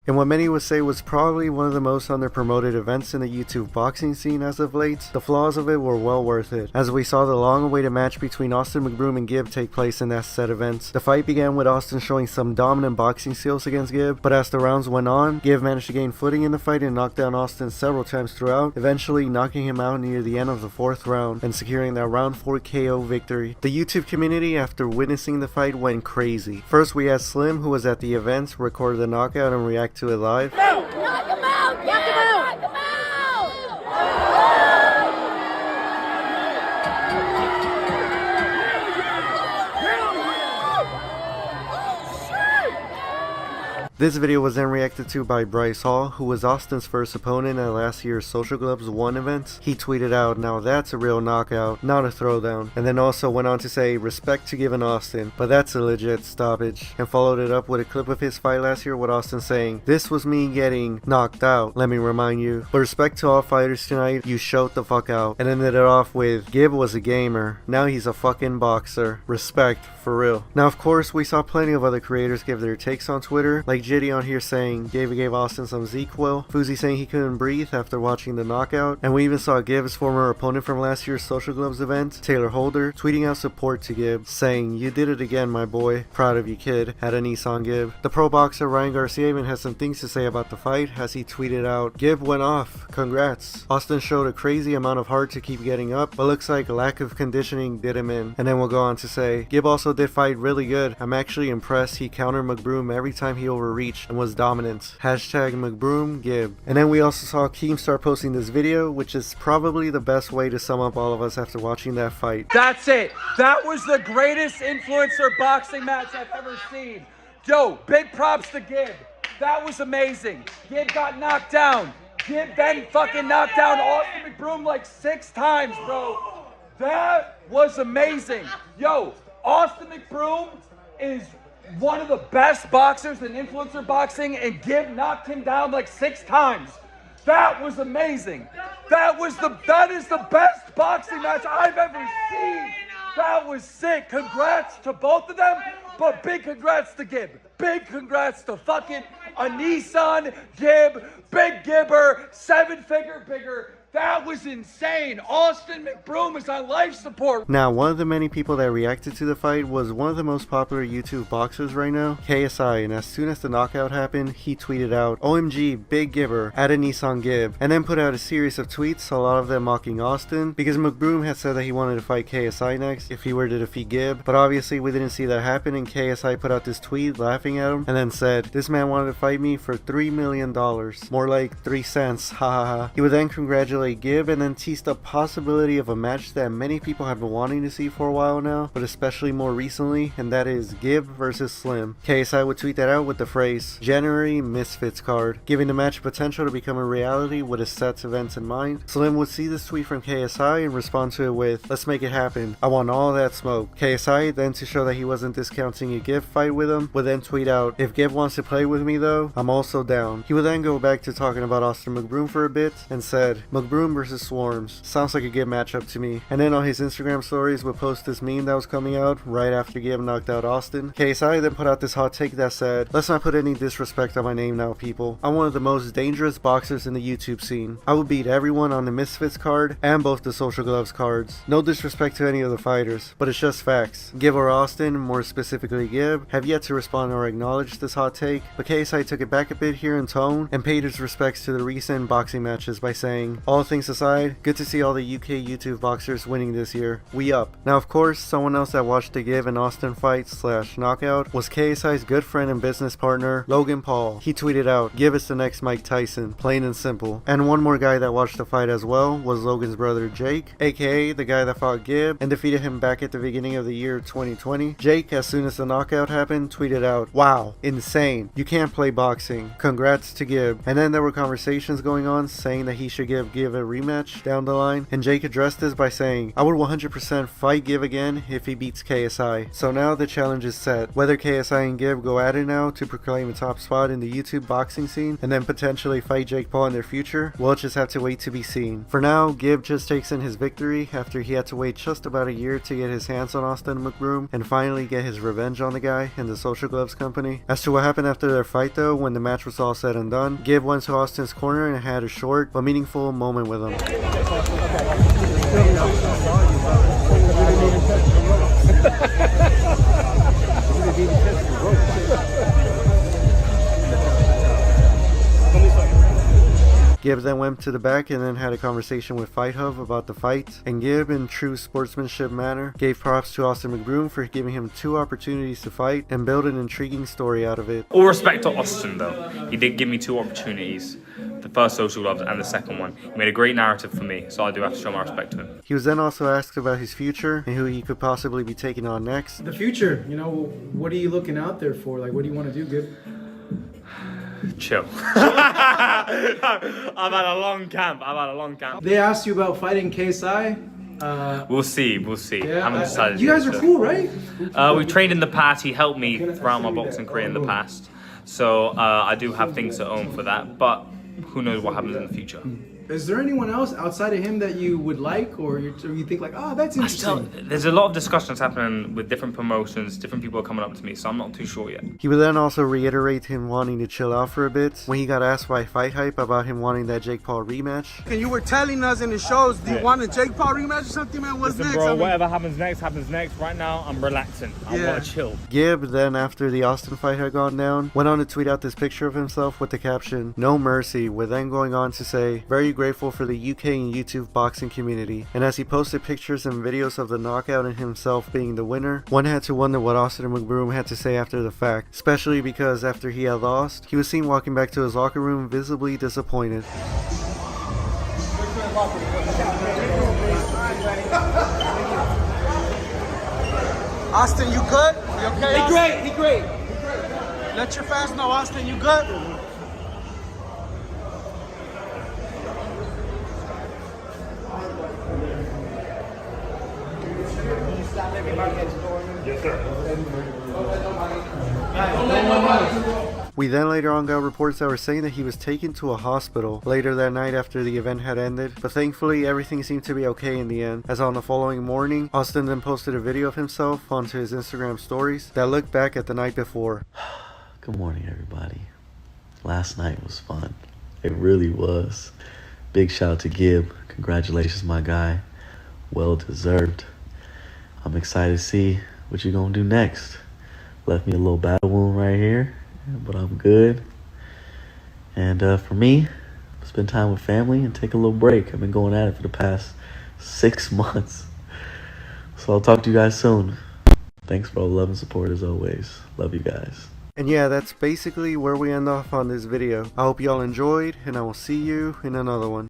in what many would say was probably one of the most under-promoted events in the YouTube boxing scene as of late. The flaws of it were well worth it, as we saw the long-awaited match between Austin McBroom and Gibb take place in that said event. The fight began with Austin showing some dominant boxing skills against Gibb, but as the rounds went on, Gibb managed to gain footing in the fight and knock down Austin several times throughout, eventually knocking him out near the end of the 4th round and securing that round 4 KO victory. The YouTube community, after witnessing the fight, went crazy. First, we had Slim, who was at the event, record the knockout and react to it live. Knock him out! Knock him out! Knock him out! This video was then reacted to by Bryce Hall, who was Austin's first opponent at last year's Social Gloves 1 event. He tweeted out, "Now that's a real knockout, not a throwdown," and then also went on to say, "Respect to Gibb and Austin, but that's a legit stoppage," and followed it up with a clip of his fight last year with Austin saying, "This was me getting knocked out, let me remind you. But respect to all fighters tonight, you showed the fuck out," and ended it off with, "Gibb was a gamer, now he's a fucking boxer. Respect, for real." Now of course we saw plenty of other creators give their takes on Twitter, like Jitty on here saying gave Austin some ZQL, Fuzi saying he couldn't breathe after watching the knockout, and we even saw Gibb's former opponent from last year's Social Gloves event, Taylor Holder, tweeting out support to Gibb, saying, "You did it again, my boy. Proud of you, kid. Had a niece on Gibb." The pro boxer Ryan Garcia even has some things to say about the fight as he tweeted out, "Gibb went off. Congrats. Austin showed a crazy amount of heart to keep getting up, but looks like lack of conditioning did him in." And then we'll go on to say, "Gibb also did fight really good. I'm actually impressed. He countered McBroom every time he overreached and was dominant. Hashtag McBroom Gibb." And then we also saw Keemstar posting this video, which is probably the best way to sum up all of us after watching that fight. That's it. That was the greatest influencer boxing match I've ever seen. Yo, big props to Gibb. That was amazing. Gibb got knocked down. Gibb then fucking knocked down Austin McBroom like 6 times, bro. That was amazing. Yo, Austin McBroom is one of the best boxers in influencer boxing, and Gibb knocked him down like 6 times. That was amazing. That is the best boxing match I've ever seen. That was sick. Congrats to both of them, but big congrats to Gibb. Big congrats to fucking Anisan, Gibb, big Gibber, 7-figure bigger. That was insane. Austin McBroom is on life support. Now, one of the many people that reacted to the fight was one of the most popular YouTube boxers right now, KSI, and as soon as the knockout happened, he tweeted out, "OMG, big Gibber, had a Nissan Gibb," and then put out a series of tweets, a lot of them mocking Austin, because McBroom had said that he wanted to fight KSI next if he were to defeat Gibb, but obviously we didn't see that happen, and KSI put out this tweet laughing at him, and then said, "This man wanted to fight me for $3 million, more like 3 cents, ha ha ha." He would then congratulate Gibb and then teased the possibility of a match that many people have been wanting to see for a while now, but especially more recently, and that is Gibb versus Slim. KSI would tweet that out with the phrase, "January Misfits card," giving the match potential to become a reality with a set events in mind. Slim would see this tweet from KSI and respond to it with, "Let's make it happen. I want all that smoke." KSI then, to show that he wasn't discounting a Gibb fight with him, would then tweet out, "If Gibb wants to play with me though, I'm also down." He would then go back to talking about Austin McBroom for a bit and said, "McBroom versus Swarms. Sounds like a good matchup to me." And then on his Instagram stories would post this meme that was coming out right after Gibb knocked out Austin. KSI then put out this hot take that said, "Let's not put any disrespect on my name now, people. I'm one of the most dangerous boxers in the YouTube scene. I would beat everyone on the Misfits card and both the Social Gloves cards. No disrespect to any of the fighters, but it's just facts." Gibb or Austin, more specifically Gibb, have yet to respond or acknowledge this hot take, but KSI took it back a bit here in tone and paid his respects to the recent boxing matches by saying, "All things aside, good to see all the UK YouTube boxers winning this year. We up." Now of course, someone else that watched the Gibb and Austin fight / knockout was KSI's good friend and business partner, Logan Paul. He tweeted out, "Gibb is the next Mike Tyson, plain and simple." And one more guy that watched the fight as well was Logan's brother Jake, aka the guy that fought Gibb and defeated him back at the beginning of the year 2020. Jake, as soon as the knockout happened, tweeted out, "Wow, insane. You can't play boxing. Congrats to Gibb." And then there were conversations going on saying that he should give Gibb Give a rematch down the line, and Jake addressed this by saying, "I would 100% fight Give again if he beats KSI." So now the challenge is set. Whether KSI and Give go at it now to proclaim a top spot in the YouTube boxing scene and then potentially fight Jake Paul in their future, we'll just have to wait to be seen. For now, Give just takes in his victory after he had to wait just about a year to get his hands on Austin McBroom and finally get his revenge on the guy in the Social Gloves company. As to what happened after their fight though, when the match was all said and done, Give went to Austin's corner and had a short but meaningful moment with him. Gibb then went to the back and then had a conversation with Fight Hub about the fight, and Gibb, in true sportsmanship manner, gave props to Austin McBroom for giving him 2 opportunities to fight and build an intriguing story out of it. All respect to Austin though, he did give me 2 opportunities, the first Social Gloves and the second one. He made a great narrative for me, so I do have to show my respect to him. He was then also asked about his future and who he could possibly be taking on next. The future, you know, what are you looking out there for? Like, what do you want to do, Gibb? Chill. I've had a long camp. They asked you about fighting KSI. We'll see. Yeah, Haven't decided you guys yet, are cool, right? We trained in the past. He helped me throughout my boxing career in the past. So I do have things to own for that. But who knows what happens in the future. Is there anyone else outside of him that you would like, or you think like, oh, that's interesting? There's a lot of discussions happening with different promotions. Different people are coming up to me, so I'm not too sure yet. He would then also reiterate him wanting to chill out for a bit when he got asked by Fight Hype about him wanting that Jake Paul rematch. And you were telling us in the shows, do you want a Jake Paul rematch or something, man? What's Listen, next? bro, whatever happens next. Right now, I'm relaxing. I want to chill. Gibb then, after the Austin fight had gone down, went on to tweet out this picture of himself with the caption, "No mercy," with then going on to say, "Very grateful for the UK and YouTube boxing community." And as he posted pictures and videos of the knockout and himself being the winner, one had to wonder what Austin McBroom had to say after the fact, especially because after he had lost, he was seen walking back to his locker room visibly disappointed. Austin, you good? You okay? He great. Let your fans know, Austin, you good? Yes, sir. We then later on got reports that were saying that he was taken to a hospital later that night after the event had ended, but thankfully everything seemed to be okay in the end, as on the following morning, Austin then posted a video of himself onto his Instagram stories that looked back at the night before. Good morning, everybody. Last night was fun. It really was. Big shout out to Gibb. Congratulations, my guy. Well deserved. I'm excited to see what you're gonna do next. Left me a little battle wound right here, but I'm good. And for me, spend time with family and take a little break. I've been going at it for the past 6 months. So I'll talk to you guys soon. Thanks for all the love and support as always. Love you guys. And yeah, that's basically where we end off on this video. I hope y'all enjoyed, and I will see you in another one.